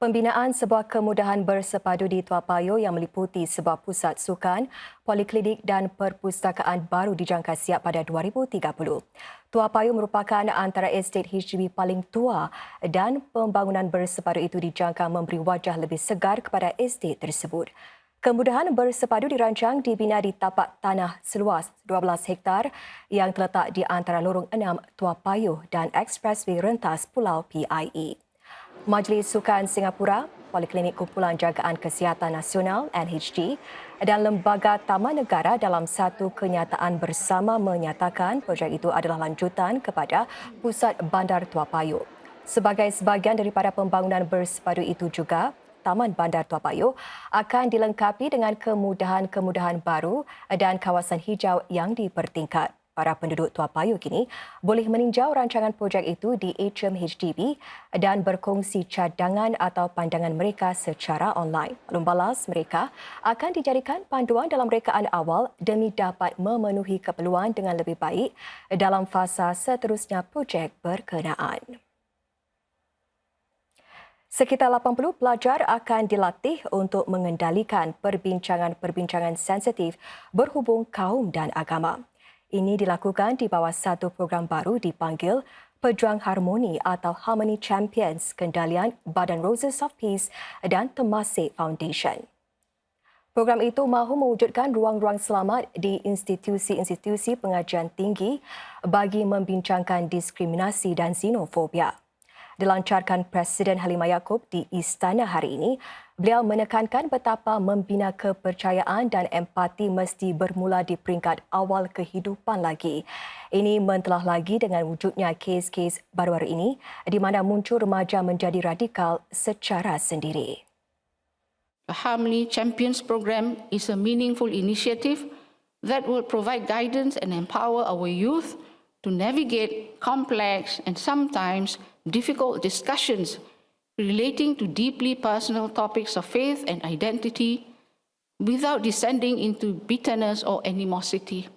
Pembinaan sebuah kemudahan bersepadu di Tua Payoh yang meliputi sebuah pusat sukan, poliklinik dan perpustakaan baru dijangka siap pada 2030. Tua Payoh merupakan antara estet HDB paling tua dan pembangunan bersepadu itu dijangka memberi wajah lebih segar kepada estet tersebut. Kemudahan bersepadu dirancang dibina di tapak tanah seluas 12 hektar yang terletak di antara Lorong 6 Tua Payoh dan Expressway Rentas Pulau PIE. Majlis Sukan Singapura, Poliklinik Kumpulan Jagaan Kesihatan Nasional NHD dan Lembaga Taman Negara dalam satu kenyataan bersama menyatakan projek itu adalah lanjutan kepada Pusat Bandar Tua Payoh. Sebagai sebahagian daripada pembangunan bersepadu itu juga, Taman Bandar Tua Payoh akan dilengkapi dengan kemudahan-kemudahan baru dan kawasan hijau yang dipertingkat. Para penduduk Tua Payoh kini boleh meninjau rancangan projek itu di atrium HDB dan berkongsi cadangan atau pandangan mereka secara online. Lumbalas mereka akan dijadikan panduan dalam rekaan awal demi dapat memenuhi keperluan dengan lebih baik dalam fasa seterusnya projek berkenaan. Sekitar 80 pelajar akan dilatih untuk mengendalikan perbincangan-perbincangan sensitif berhubung kaum dan agama. Ini dilakukan di bawah satu program baru dipanggil Pejuang Harmoni atau Harmony Champions Kendalian Badan Roses of Peace dan Temasek Foundation. Program itu mahu mewujudkan ruang-ruang selamat di institusi-institusi pengajian tinggi bagi membincangkan diskriminasi dan xenofobia. Dilancarkan Presiden Halimah Yacob di Istana hari ini, beliau menekankan betapa membina kepercayaan dan empati mesti bermula di peringkat awal kehidupan lagi. Ini mentelah lagi dengan wujudnya kes-kes baru-baru ini di mana muncul remaja menjadi radikal secara sendiri. The Harmony Champions program is a meaningful initiative that will provide guidance and empower our youth to navigate complex and sometimes difficult discussions relating to deeply personal topics of faith and identity without descending into bitterness or animosity.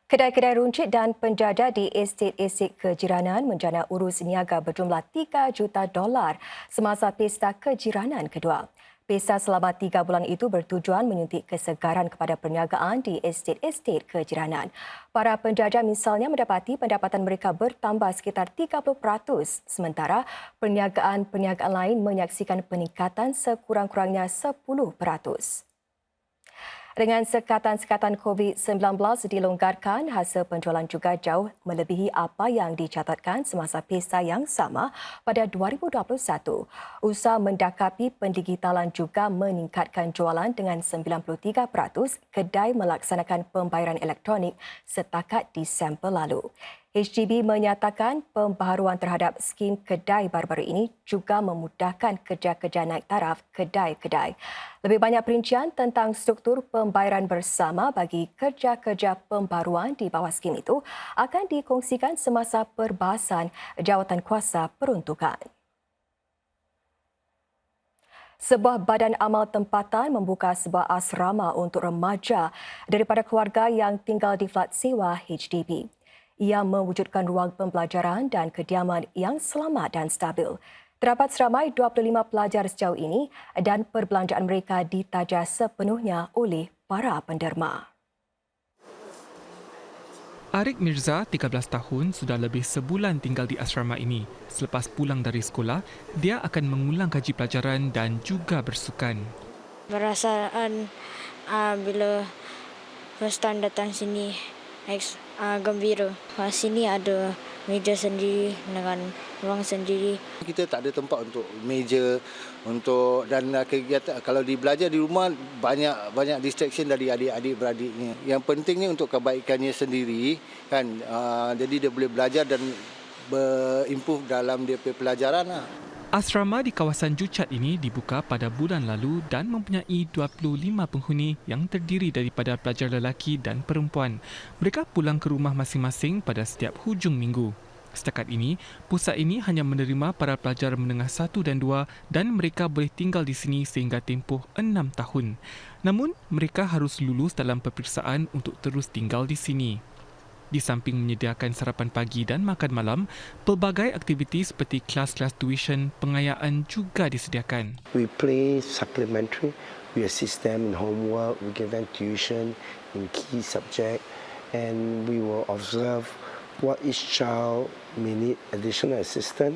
Kedai-kedai runcit dan penjajah di estet-estet kejiranan menjana urus niaga berjumlah $3 juta semasa Pesta Kejiranan kedua. Pesta selama 3 bulan itu bertujuan menyuntik kesegaran kepada perniagaan di estet-estet kejiranan. Para penjajah misalnya mendapati pendapatan mereka bertambah sekitar 30%, sementara perniagaan-perniagaan lain menyaksikan peningkatan sekurang-kurangnya 10%. Dengan sekatan-sekatan COVID-19 dilonggarkan, hasil penjualan juga jauh melebihi apa yang dicatatkan semasa pesta yang sama pada 2021. Usaha mendakapi pendigitalan juga meningkatkan jualan dengan 93%. Kedai melaksanakan pembayaran elektronik setakat Disember lalu. HDB menyatakan pembaharuan terhadap skim kedai baru-baru ini juga memudahkan kerja-kerja naik taraf kedai-kedai. Lebih banyak perincian tentang struktur pembayaran bersama bagi kerja-kerja pembaharuan di bawah skim itu akan dikongsikan semasa perbahasan Jawatankuasa Peruntukan. Sebuah badan amal tempatan membuka sebuah asrama untuk remaja daripada keluarga yang tinggal di flat sewa HDB. Ia mewujudkan ruang pembelajaran dan kediaman yang selamat dan stabil. Terdapat seramai 25 pelajar sejauh ini dan perbelanjaan mereka ditaja sepenuhnya oleh para penderma. Arik Mirza, 13 tahun, sudah lebih sebulan tinggal di asrama ini. Selepas pulang dari sekolah, dia akan mengulang kaji pelajaran dan juga bersukan. Perasaan bila first time datang sini gembira. Sini ada meja sendiri dengan ruang sendiri. Kita tak ada tempat untuk meja dan kegiatan. Kalau belajar di rumah banyak distraction dari adik-adik beradiknya. Yang pentingnya untuk kebaikannya sendiri kan. Jadi dia boleh belajar dan berimprove dalam dia pelajaran lah. Asrama di kawasan Jucat ini dibuka pada bulan lalu dan mempunyai 25 penghuni yang terdiri daripada pelajar lelaki dan perempuan. Mereka pulang ke rumah masing-masing pada setiap hujung minggu. Setakat ini, pusat ini hanya menerima para pelajar menengah 1 dan 2 dan mereka boleh tinggal di sini sehingga tempoh 6 tahun. Namun, mereka harus lulus dalam peperiksaan untuk terus tinggal di sini. Di samping menyediakan sarapan pagi dan makan malam, pelbagai aktiviti seperti kelas-kelas tuition pengayaan juga disediakan. We play supplementary. We assist them in homework. We give them tuition in key subject, and we will observe what each child may need additional assistance.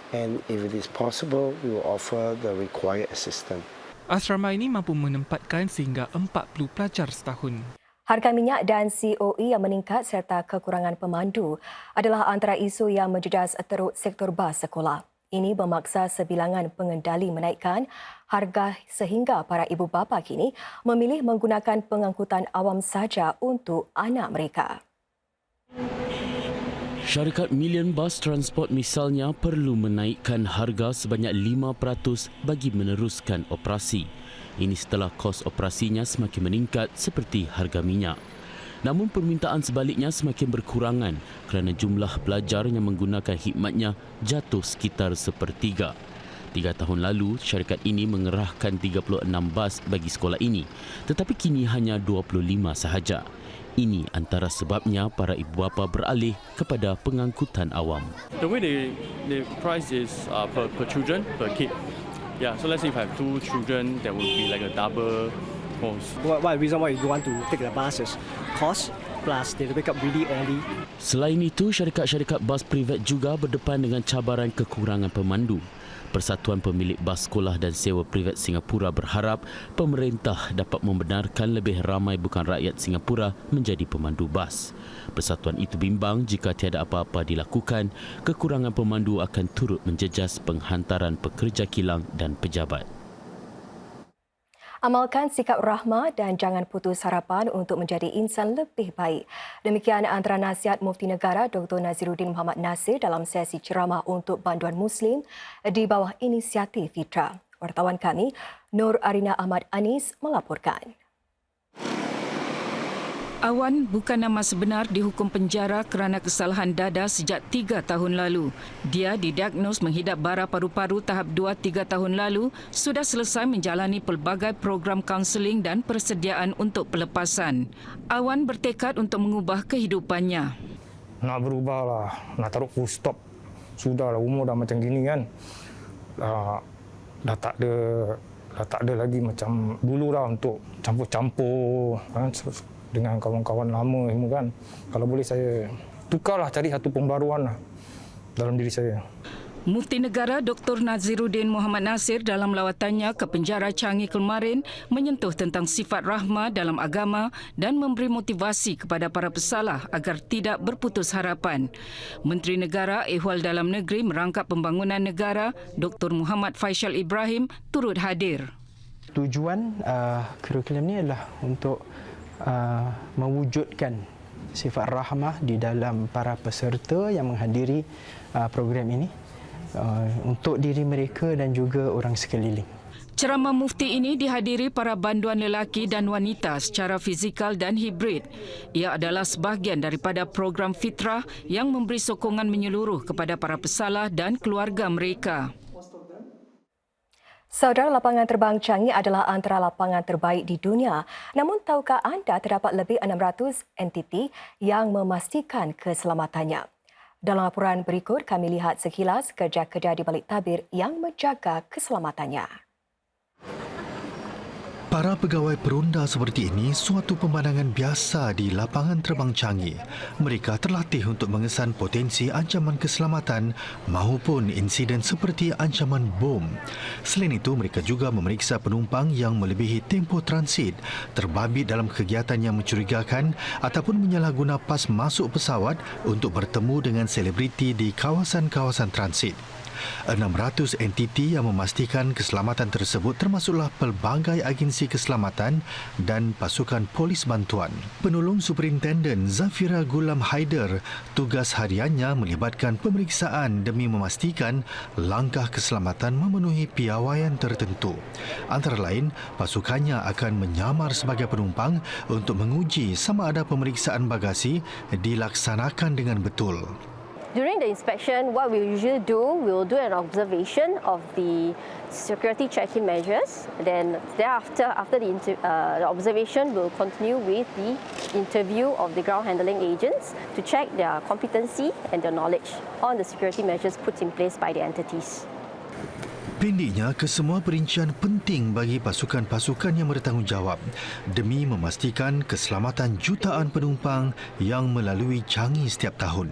And if it is possible, we will offer the required assistance. Asrama ini mampu menempatkan sehingga 40 pelajar setahun. Harga minyak dan COE yang meningkat serta kekurangan pemandu adalah antara isu yang menjejas teruk sektor bas sekolah. Ini memaksa sebilangan pengendali menaikkan harga sehingga para ibu bapa kini memilih menggunakan pengangkutan awam saja untuk anak mereka. Syarikat Million Bus Transport misalnya perlu menaikkan harga sebanyak 5% bagi meneruskan operasi. Ini setelah kos operasinya semakin meningkat seperti harga minyak. Namun permintaan sebaliknya semakin berkurangan kerana jumlah pelajar yang menggunakan khidmatnya jatuh sekitar sepertiga. 3 tahun lalu, syarikat ini mengerahkan 36 bas bagi sekolah ini, tetapi kini hanya 25 sahaja. Ini antara sebabnya para ibu bapa beralih kepada pengangkutan awam. The way they price is per children, per kid. Yeah, so let's say if I have 2 children, that would be like a double cost. One reason why you want to take the bus is cost, plus they wake up really early. Selain itu, syarikat-syarikat bas privat juga berdepan dengan cabaran kekurangan pemandu. Persatuan Pemilik Bas Sekolah dan Sewa Privat Singapura berharap pemerintah dapat membenarkan lebih ramai bukan rakyat Singapura menjadi pemandu bas. Persatuan itu bimbang jika tiada apa-apa dilakukan, kekurangan pemandu akan turut menjejas penghantaran pekerja kilang dan pejabat. Amalkan sikap rahmah dan jangan putus harapan untuk menjadi insan lebih baik. Demikian antara nasihat Mufti Negara Dr. Naziruddin Muhammad Nasir dalam sesi ceramah untuk banduan Muslim di bawah inisiatif Fitra. Wartawan kami, Nur Arina Ahmad Anis melaporkan. Awan bukan nama sebenar dihukum penjara kerana kesalahan dada sejak 3 tahun lalu. Dia didiagnos menghidap bara paru-paru tahap 2 3 tahun lalu, sudah selesai menjalani pelbagai program kaunseling dan persediaan untuk pelepasan. Awan bertekad untuk mengubah kehidupannya. Nak berubahlah, nak taruh full stop. Sudahlah, umur dah macam gini kan. Dah tak ada lagi macam dulu lah untuk campur-campur kan, dengan kawan-kawan lama semua kan. Kalau boleh saya tukarlah, cari satu pembaruan lah dalam diri saya. Mufti Negara Dr. Naziruddin Muhammad Nasir dalam lawatannya ke penjara Changi kemarin menyentuh tentang sifat rahmah dalam agama dan memberi motivasi kepada para pesalah agar tidak berputus harapan. Menteri Negara Ehwal Dalam Negeri Merangkap Pembangunan Negara Dr. Muhammad Faisal Ibrahim turut hadir. Tujuan kurikulum ni adalah untuk mewujudkan sifat rahmah di dalam para peserta yang menghadiri program ini untuk diri mereka dan juga orang sekeliling. Ceramah mufti ini dihadiri para banduan lelaki dan wanita secara fizikal dan hibrid. Ia adalah sebahagian daripada program Fitrah yang memberi sokongan menyeluruh kepada para pesalah dan keluarga mereka. Saudara, lapangan terbang Changi adalah antara lapangan terbaik di dunia. Namun, tahukah anda terdapat lebih 600 entiti yang memastikan keselamatannya? Dalam laporan berikut, kami lihat sekilas kerja-kerja di balik tabir yang menjaga keselamatannya. Para pegawai peronda seperti ini suatu pemandangan biasa di lapangan terbang Changi. Mereka terlatih untuk mengesan potensi ancaman keselamatan maupun insiden seperti ancaman bom. Selain itu, mereka juga memeriksa penumpang yang melebihi tempoh transit, terbabit dalam kegiatan yang mencurigakan ataupun menyalahguna pas masuk pesawat untuk bertemu dengan selebriti di kawasan-kawasan transit. 600 entiti yang memastikan keselamatan tersebut termasuklah pelbagai agensi keselamatan dan pasukan polis bantuan. Penolong Superintenden Zafira Gulam Haider, tugas hariannya melibatkan pemeriksaan demi memastikan langkah keselamatan memenuhi piawaian tertentu. Antara lain, pasukannya akan menyamar sebagai penumpang untuk menguji sama ada pemeriksaan bagasi dilaksanakan dengan betul. During the inspection, what we usually do, we'll do an observation of the security check-in measures. Then thereafter, after the observation, we'll continue with the interview of the ground handling agents to check their competency and their knowledge on the security measures put in place by the entities. Pendeknya, kesemua perincian penting bagi pasukan-pasukan yang bertanggungjawab demi memastikan keselamatan jutaan penumpang yang melalui Changi setiap tahun.